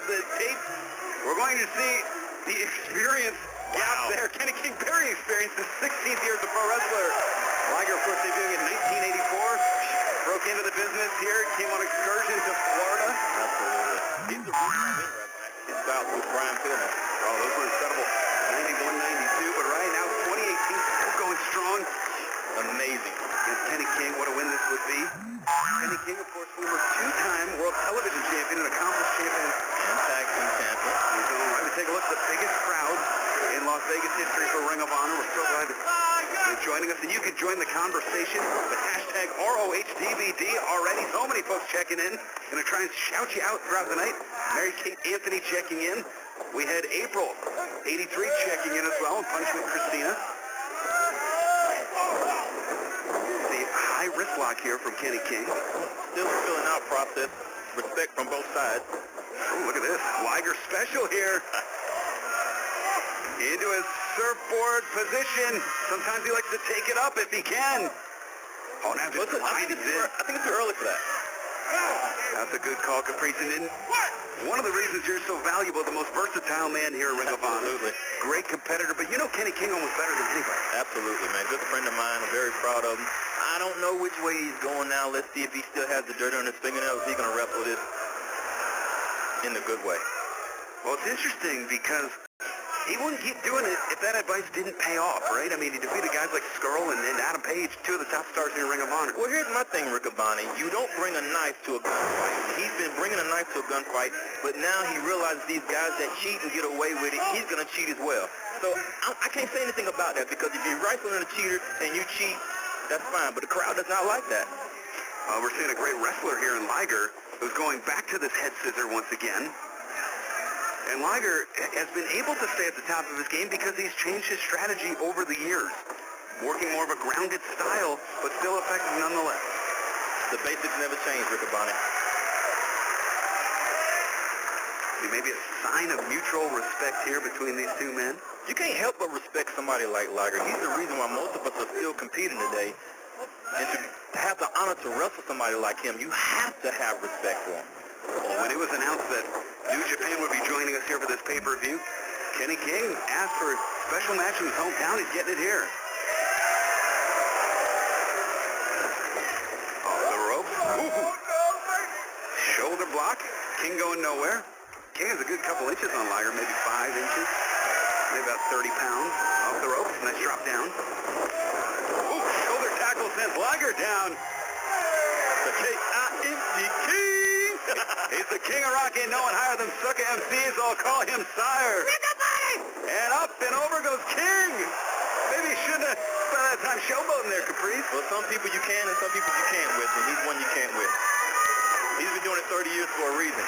of the tape. We're going to see the experience gap there. Kenny King, very experienced, his 16th year as a pro wrestler. Liger, of course, debuting in 1984. Broke into the business here, came on excursion to Florida. Absolutely. He's a He's south with Brian Pillman. Oh, those were incredible. 91, 92, but right now, 2018, still going strong. Amazing. Against Kenny King, what a win this would be. Kenny King, of course, former two-time world television champion and accomplished champion. And tag team champion. He's going right to take a look at the biggest crowd in Las Vegas history for Ring of Honor. We're so glad that you're joining us, and you can join the conversation with hashtag ROHDVD already. So many folks checking in. Going to try and shout you out throughout the night. Mary Kate Anthony checking in. We had April, 83, checking in as well, and Punishment Christina. The high wrist lock here from Kenny King. Still a filling out process. Respect from both sides. Oh, look at this. Liger special here. Into his surfboard position. Sometimes he likes to take it up if he can. Oh, now just I think it's too early for that. That's a good call, Caprice. And one of the reasons you're so valuable, the most versatile man here in Ring of Honor. Absolutely. Great competitor, but you know Kenny King almost better than anybody. Absolutely, man. Good friend of mine. I'm very proud of him. I don't know which way he's going now. Let's see if he still has the dirt on his fingernails. Is he going to wrestle this in the good way? Well, it's interesting because he wouldn't keep doing it if that advice didn't pay off, right? I mean, he defeated guys like Skrull and Adam Page, two of the top stars in Ring of Honor. Well, here's my thing, Riccaboni. You don't bring a knife to a gunfight. He's been bringing a knife to a gunfight, but now he realizes these guys that cheat and get away with it, he's going to cheat as well. So I can't say anything about that, because if you're wrestling a cheater and you cheat, that's fine, but the crowd does not like that. We're seeing a great wrestler here in Liger, who's going back to this head scissor once again. And Liger has been able to stay at the top of his game because he's changed his strategy over the years. Working more of a grounded style, but still effective nonetheless. The basics never change, Riccaboni. Maybe a sign of mutual respect here between these two men. You can't help but respect somebody like Liger. He's the reason why most of us are still competing today. And to have the honor to wrestle somebody like him, you have to have respect for him. Well, when it was announced that New Japan would be joining us here for this pay-per-view, Kenny King asked for a special match in his hometown. He's getting it here. Off the ropes. Ooh. Shoulder block. King going nowhere. King has a good couple inches on Liger, maybe 5 inches. Maybe about 30 pounds. Off the ropes. Nice drop down. Ooh, shoulder tackle sends Liger down. The K-I-N-C-King. He's the king of rock, ain't no one higher than sucker MCs, so I'll call him sire. And up and over goes King. Maybe he shouldn't have spent that time showboating there, Caprice. Well, some people you can and some people you can't with, and he's one you can't with. He's been doing it 30 years for a reason.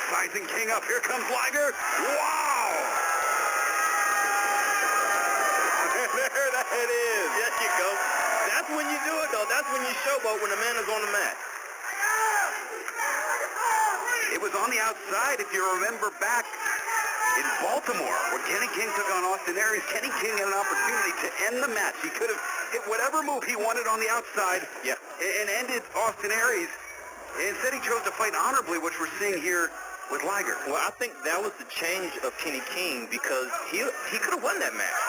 Sizing King up. Here comes Liger. Wow! There that is. Yes, you go. That's when you do it, though. That's when you showboat, when the man is on the mat. It was on the outside, if you remember back in Baltimore, when Kenny King took on Austin Aries. Kenny King had an opportunity to end the match. He could have hit whatever move he wanted on the outside, and ended Austin Aries. Instead, he chose to fight honorably, which we're seeing here with Liger. Well, I think that was the change of Kenny King, because he could have won that match,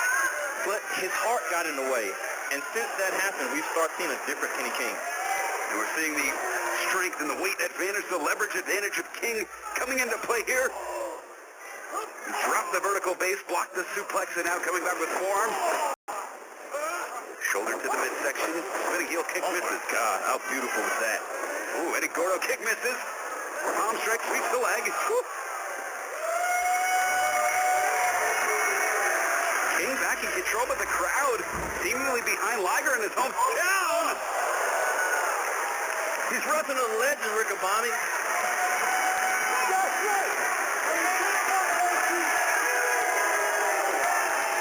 but his heart got in the way. And since that happened, we've started seeing a different Kenny King. And we're seeing the strength and the weight advantage, the leverage advantage of King coming into play here. Drop the vertical base, block the suplex, and now coming back with forearm. Shoulder to the midsection, spinning heel kick misses. Oh my God, how beautiful is that? Ooh, Eddie Gordo kick misses. Palm strike sweeps the leg. Woo. King back in control, but the crowd seemingly behind Liger in his hometown. He's wrestling a legend, Riccaboni.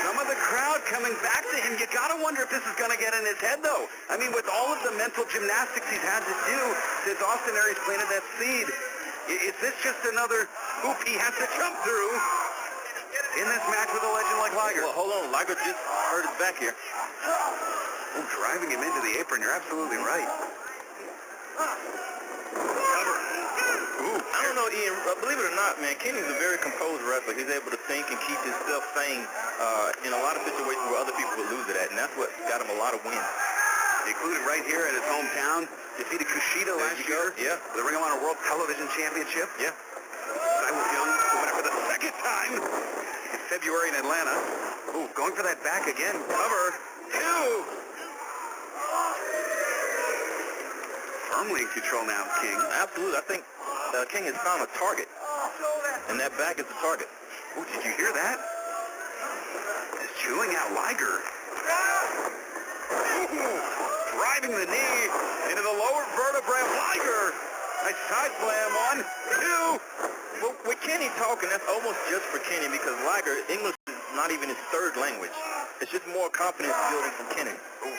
Some of the crowd coming back to him. You gotta wonder if this is gonna get in his head, though. I mean, with all of the mental gymnastics he's had to do since Austin Aries planted that seed, is this just another hoop he has to jump through in this match with a legend like Liger? Well, hold on. Liger just hurt his back here. Oh, driving him into the apron. You're absolutely right. Cover. Ooh. I don't know, Ian. Believe it or not, man, Kenny's a very composed wrestler. He's able to think and keep himself sane in a lot of situations where other people would lose it at, and that's what got him a lot of wins. Included right here in his hometown. Defeated Kushida last year. Yeah. The Ring of Honor World Television Championship. Yeah. Silas Young won it for the second time in February in Atlanta. Ooh, going for that back again. Cover. 2. Firmly in control now, King. Absolutely. I think King has found a target, and that back is the target. Oh, did you hear that? Just chewing out Liger. Driving the knee into the lower vertebrae of Liger. Nice side slam. 1, 2. Well, with Kenny talking, that's almost just for Kenny because Liger, English is not even his third language. It's just more confidence building from Kenny. Oh,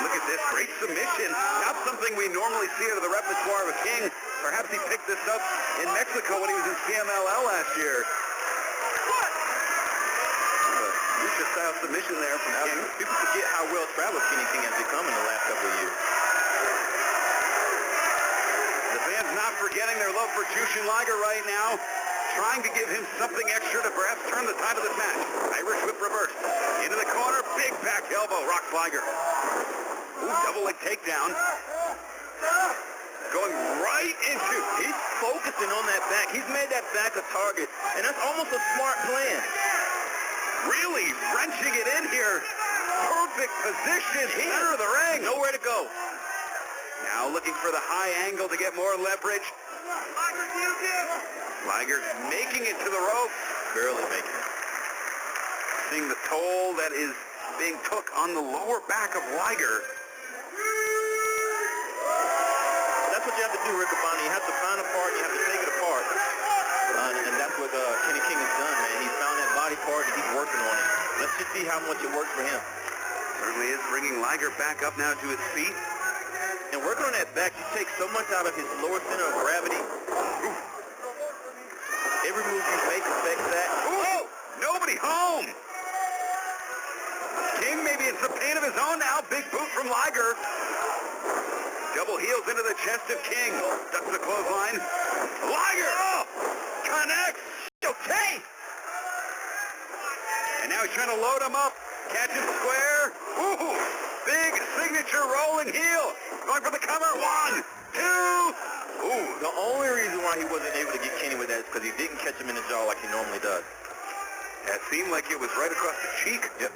look at this. Great submission. Not something we normally see out of the repertoire of a King. Perhaps he picked this up in Mexico when he was in CMLL last year. Lucha style submission there from King. People forget how well traveled Kenny King has become in the last couple of years. The fans not forgetting their love for Jushin Liger right now, trying to give him something extra to perhaps turn the tide of this match. Irish whip reverse. Into the corner, big back elbow, rocks Liger. Ooh, double leg takedown. Going right into, he's focusing on that back. He's made that back a target, and that's almost a smart plan. Really wrenching it in here. Perfect position, center of the ring. Nowhere to go. Now looking for the high angle to get more leverage. Liger making it to the rope. Barely making it. Seeing the toll that is being took on the lower back of Liger. That's what you have to do, Rick Abani. You have to find a part, you have to take it apart. And that's what Kenny King has done, man. He's found that body part and he's working on it. Let's just see how much it works for him. Certainly is bringing Liger back up now to his feet. And working on that back, you take so much out of his lower center of gravity. Oof. Every move you make affects that. Ooh, nobody home. King maybe in some pain of his own now. Big boot from Liger. Double heels into the chest of King. Ducks the clothesline. Liger! Oh! Connects! Okay! And now he's trying to load him up. Catch him square. Ooh! Big signature rolling heel. Going for the cover. 1, 2. Ooh, the only reason why he wasn't able to get Kenny with that is because he didn't catch him in the jaw like he normally does. That seemed like it was right across the cheek. Yep.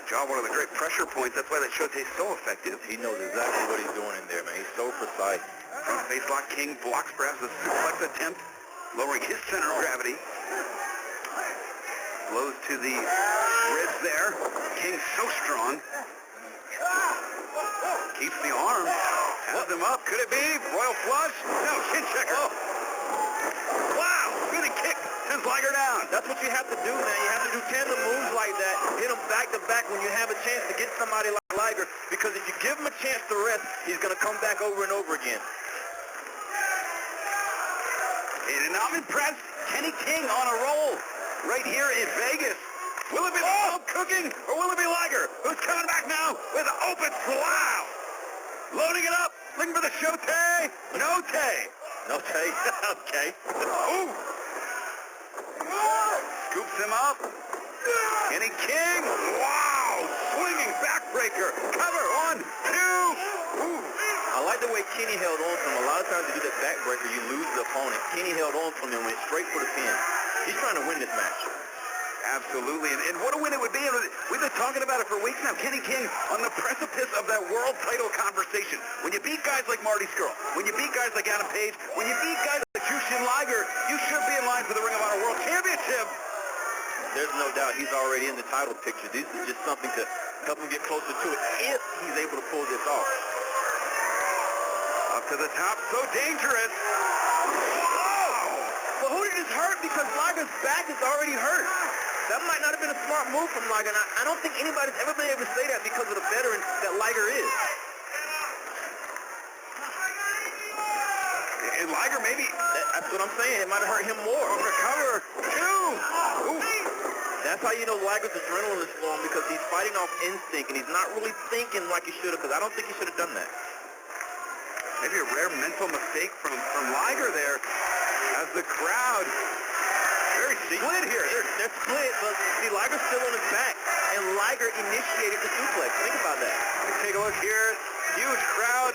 Jaw, one of the great pressure points. That's why that shote is so effective. He knows exactly what he's doing in there, man. He's so precise. Front face lock. King blocks perhaps a suplex attempt, lowering his center of gravity. Blows to the ribs there. King so strong. Keeps the arm. Has him up. Could it be? Royal flush? No, chin checker. Oh. Wow. Spinning kick. Sends Liger down. That's what you have to do, man. You have to do tandem moves like that. Hit him back to back when you have a chance to get somebody like Liger. Because if you give him a chance to rest, he's going to come back over and over again. And I'm impressed. Kenny King on a roll right here in Vegas. Will it be the smoke cooking or will it be Liger who's coming back now with an open slough? Loading it up. Looking for the shote. No tay. No take. Okay. Ooh. Scoops him up. Kenny King. Wow. Swinging backbreaker. Cover. 1, 2. Ooh. I like the way Kenny held on to him. A lot of times you do that backbreaker, you lose the opponent. Kenny held on to him and went straight for the pin. He's trying to win this match. Absolutely, and what a win it would be. We've been talking about it for weeks now. Kenny King on the precipice of that world title conversation. When you beat guys like Marty Scurll, when you beat guys like Adam Page, when you beat guys like Jushin Liger, you should be in line for the Ring of Honor World Championship. There's no doubt he's already in the title picture. This is just something to help him get closer to it if he's able to pull this off. Up to the top, so dangerous. Wow! Well, who did this hurt? Because Liger's back is already hurt. That might not have been a smart move from Liger, and I don't think anybody's ever been able to say that because of the veteran that Liger is. And Liger maybe... That's what I'm saying. It might have hurt him more. Recover. 2. Ooh. That's how you know Liger's adrenaline is flowing, because he's fighting off instinct, and he's not really thinking like he should have, because I don't think he should have done that. Maybe a rare mental mistake from Liger there. as the crowd very split here. They're split, but see, Liger's still on his back, and Liger initiated the suplex. Think about that. Let's take a look here. Huge crowd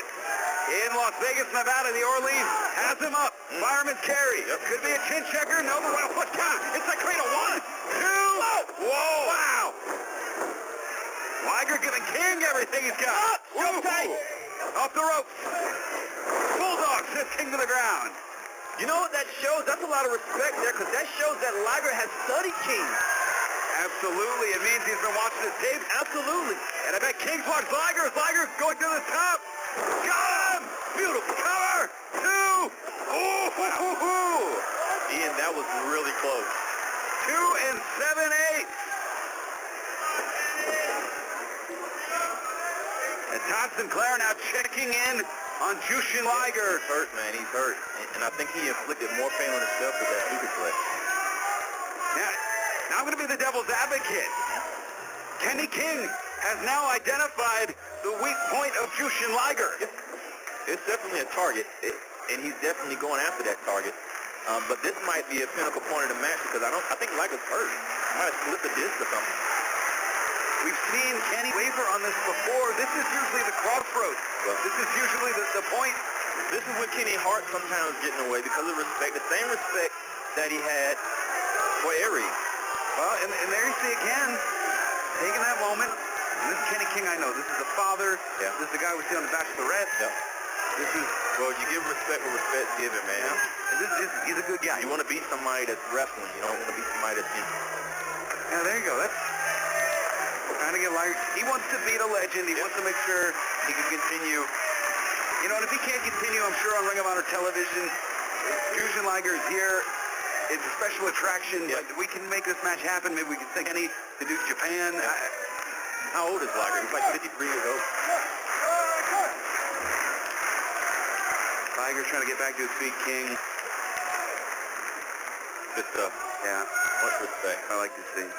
in Las Vegas, Nevada. The Orleans has him up. Fireman's carry. Could be a chin checker. No, but what count? It's a cradle. 1, 2. Whoa! Wow! Liger giving King everything he's got. Up tight. Off the ropes. Bulldog sends King to the ground. You know what that shows? That's a lot of respect there, because that shows that Liger has studied King. Absolutely. It means he's been watching his tapes. Absolutely. And I bet King's watched Liger. Liger's going to the top. Got him! Beautiful cover. 2. Oh! Ian, that was really close. 2 and 7/8. And Todd Sinclair now checking in on Jushin Liger. He's hurt, man. He's hurt. And I think he inflicted more pain on himself with that superplex. Now I'm going to be the devil's advocate. Kenny King has now identified the weak point of Jushin Liger. It's definitely a target, and he's definitely going after that target. But this might be a pinnacle point of the match, because I think Liger's hurt. He might have slipped a disc or something. We've seen Kenny waver on this before. This is usually the crossroads. This is usually the point. This is where Kenny Hart sometimes getting away because of respect, the same respect that he had for Aries. Well, and there you see again, taking that moment. And this is Kenny King, I know. This is the father. Yeah. This is the guy we see on The Bachelorette. Yeah. This is... Well, you give respect where respect's given, man. Yeah. He's a good guy. You want to beat somebody that's wrestling. You don't want to beat somebody that's injured. Yeah, there you go. That's trying to get Liger. He wants to beat a legend. He wants to make sure he can continue. You know, and if he can't continue, I'm sure on Ring of Honor television, Jushin Liger is here. It's a special attraction. But we can make this match happen. Maybe we can send Kenny to do Japan. How old is Liger? He's like 53 years old. Liger trying to get back to his feet. King. Good stuff. Yeah. Much respect. I like to see.